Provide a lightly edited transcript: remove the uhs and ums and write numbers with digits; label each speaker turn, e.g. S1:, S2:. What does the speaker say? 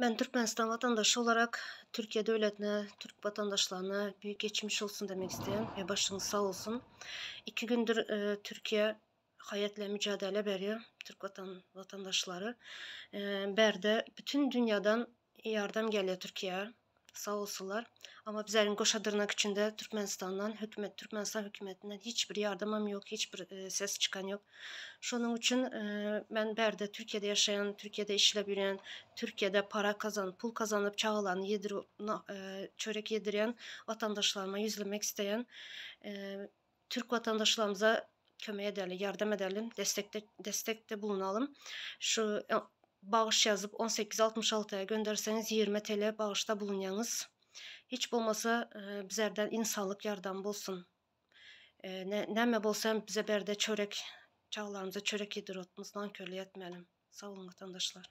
S1: Ben Türkmenistan vatandaşı olarak Türkiye devletine, Türk vatandaşlarına büyük geçmiş olsun demek isteyen ve başınız sağ olsun. 2 gündür Türkiye hayatle mücadele veriyor, Türk vatandaşları. Berde bütün dünyadan yardım geliyor Türkiye'ye. Sağ olsunlar. Ama bizlerin Goşadırnak içinde Türkmenistan hükümetinden hiçbir yardımım yok, hiçbir ses çıkan yok. Şunun için ben berde Türkiye'de yaşayan, Türkiye'de işlebilen, Türkiye'de para pul kazanıp çağılan, çörek yediren vatandaşlarıma yüzlemek isteyen Türk vatandaşlarımıza kömək edelim, yardım edelim, destekte bulunalım. Şu bağış yazıp 1866'ya gönderseniz 20 TL bağışta bulunyanız. Hiç olmasa bizlerden insanlık yardım olsun. Näme bolsa bize berde çörek, çağlarımıza çörek yedirotmuz, nankörlük etmeyelim. Sağ olun vatandaşlar.